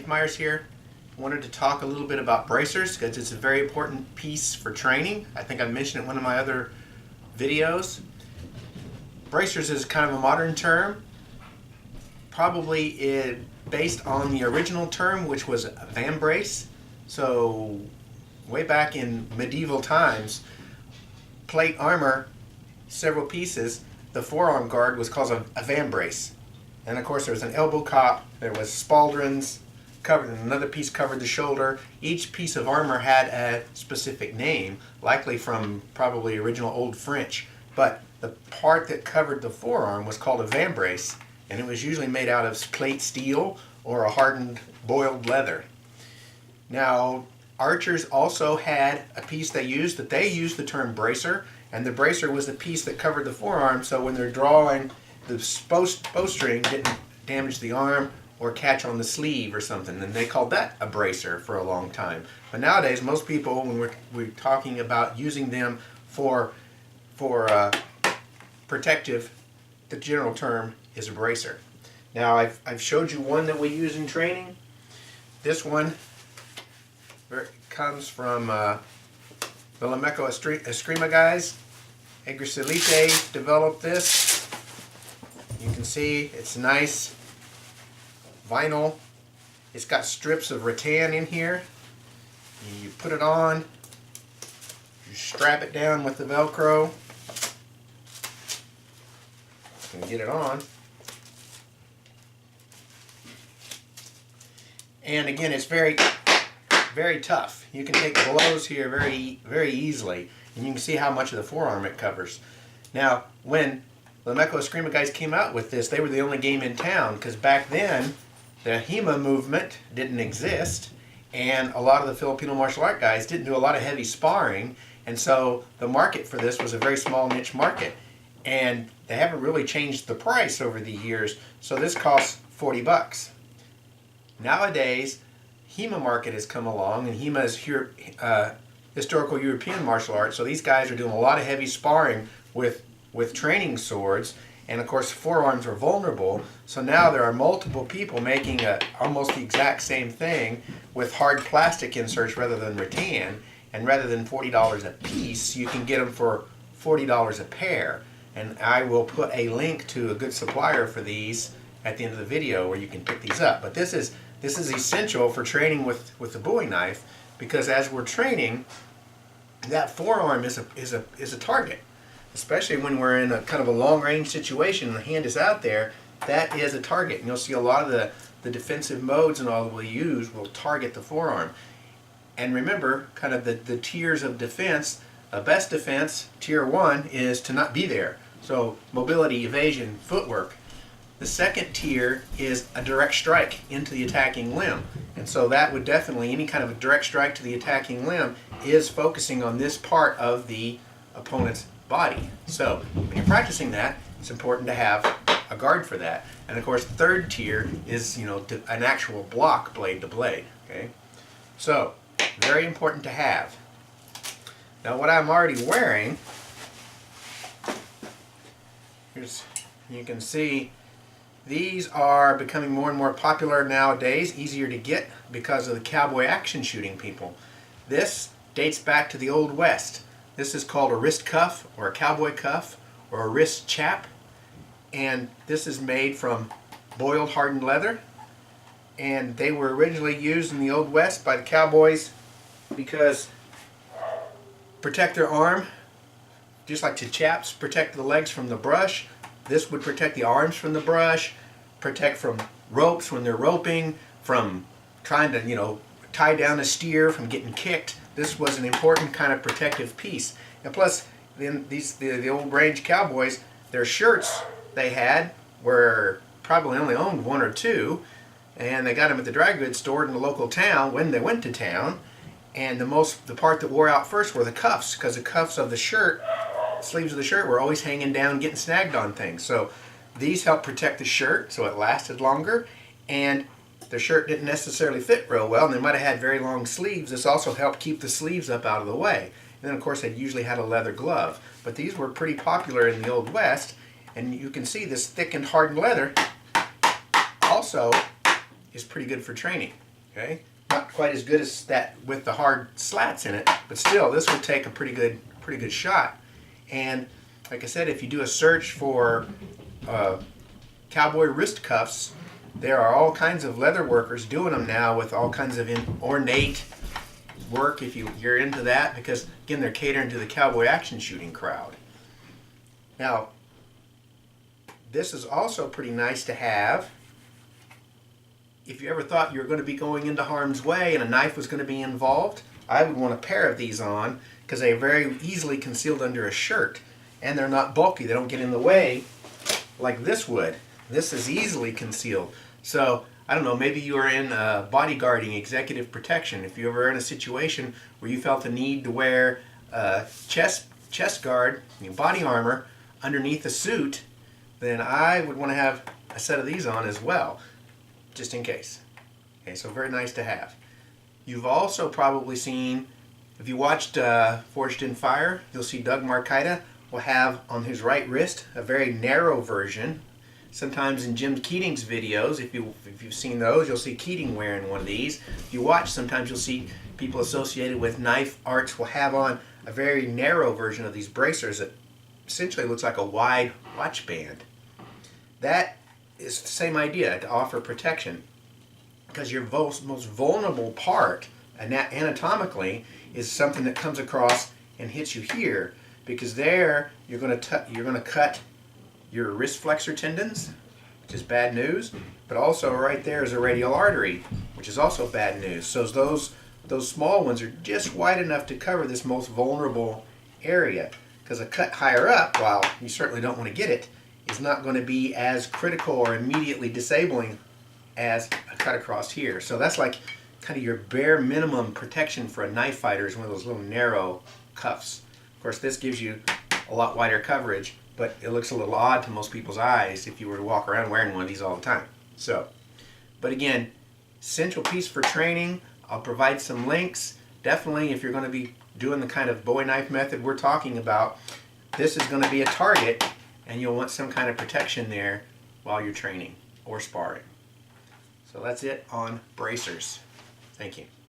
Keith Myers here. Wanted to talk a little bit about bracers because it's a very important piece for training. I think I mentioned it in one of my other videos. Bracers is kind of a modern term, probably based on the original term, which was a van brace. So way back in medieval times, plate armor, several pieces, the forearm guard was called a van brace. And of course there was an elbow cop, there was spaldrons, covered, and another piece covered the shoulder. Each piece of armor had a specific name, likely from probably original Old French. But the part that covered the forearm was called a van brace, and it was usually made out of plate steel or a hardened boiled leather. Now, archers also had a piece they used the term bracer, and the bracer was the piece that covered the forearm, so when they're drawing, the bowstring didn't damage the arm or catch on the sleeve or something, and they called that a bracer for a long time. But nowadays, most people, when we're talking about using them for protective, the general term is a bracer. Now, I've showed you one that we use in training. This one comes from the Lameco Eskrima guys. Edgar Salite developed this. You can see it's nice vinyl. It's got strips of rattan in here. You put it on, you strap it down with the Velcro. You can get it on. And again, it's very, very tough. You can take blows here very easily, and you can see how much of the forearm it covers. Now, when the Lameco Eskrima guys came out with this, they were the only game in town, because back then the HEMA movement didn't exist, and a lot of the Filipino martial art guys didn't do a lot of heavy sparring, and so the market for this was a very small niche market, and they haven't really changed the price over the years, so this costs 40 bucks. Nowadays, HEMA market has come along, and HEMA is historical European martial arts, so these guys are doing a lot of heavy sparring with training swords, and of course forearms are vulnerable, so now there are multiple people making almost the exact same thing with hard plastic inserts rather than rattan, and rather than $40 a piece, you can get them for $40 a pair. And I will put a link to a good supplier for these at the end of the video where you can pick these up. But this is essential for training with the Bowie knife, because as we're training, that forearm is a target. Especially when we're in a kind of a long-range situation and the hand is out there, that is a target. And you'll see a lot of the defensive modes and all that we'll use will target the forearm. And remember, kind of the tiers of defense, best defense, tier 1, is to not be there. So mobility, evasion, footwork. The second tier is a direct strike into the attacking limb. And so that would definitely, any kind of a direct strike to the attacking limb is focusing on this part of the opponent's body. So when you're practicing that, it's important to have a guard for that. And of course, third tier is, an actual block blade to blade. Okay, so very important to have. Now, what I'm already wearing, you can see these are becoming more and more popular nowadays, easier to get because of the cowboy action shooting people. This dates back to the Old West. This is called a wrist cuff, or a cowboy cuff, or a wrist chap, and this is made from boiled hardened leather, and they were originally used in the Old West by the cowboys because protect their arm, just like the chaps protect the legs from the brush. This would protect the arms from the brush, protect from ropes when they're roping, from trying to tie down a steer from getting kicked. This was an important kind of protective piece. And plus, then the old range cowboys, their shirts they had were probably only owned one or two, and they got them at the dry goods store in the local town when they went to town. And the part that wore out first were the cuffs, because the cuffs of the shirt, sleeves of the shirt, were always hanging down, getting snagged on things. So these helped protect the shirt so it lasted longer, and the shirt didn't necessarily fit real well, and they might have had very long sleeves. This also helped keep the sleeves up out of the way. And then of course they usually had a leather glove. But these were pretty popular in the Old West, and you can see this thickened hardened leather also is pretty good for training. Okay, not quite as good as that with the hard slats in it, but still, this would take a pretty good shot. And like I said, if you do a search for cowboy wrist cuffs, there are all kinds of leather workers doing them now with all kinds of ornate work if you're into that, because again, they're catering to the cowboy action shooting crowd. Now, this is also pretty nice to have if you ever thought you were going to be going into harm's way and a knife was going to be involved. I would want a pair of these on because they are very easily concealed under a shirt, and they're not bulky. They don't get in the way like this would. This is easily concealed. So I don't know, maybe you are in bodyguarding, executive protection. If you ever in a situation where you felt the need to wear chest guard, body armor underneath a suit, then I would want to have a set of these on as well, just in case. Okay, so very nice to have. You've also probably seen, if you watched Forged in Fire, you'll see Doug Marcaida will have on his right wrist a very narrow version. Sometimes in Jim Keating's videos, if you've seen those, you'll see Keating wearing one of these. If you watch, sometimes you'll see people associated with knife arts will have on a very narrow version of these bracers that essentially looks like a wide watch band. That is the same idea, to offer protection, because your most vulnerable part anatomically is something that comes across and hits you here, because there you're going to cut your wrist flexor tendons, which is bad news, but also right there is a radial artery, which is also bad news. So those small ones are just wide enough to cover this most vulnerable area, because a cut higher up, while you certainly don't want to get it, is not going to be as critical or immediately disabling as a cut across here. So that's like kind of your bare minimum protection for a knife fighter, is one of those little narrow cuffs. Of course, this gives you a lot wider coverage, but it looks a little odd to most people's eyes if you were to walk around wearing one of these all the time. So, but again, essential piece for training. I'll provide some links. Definitely, if you're going to be doing the kind of Bowie knife method we're talking about, this is going to be a target, and you'll want some kind of protection there while you're training or sparring. So that's it on bracers. Thank you.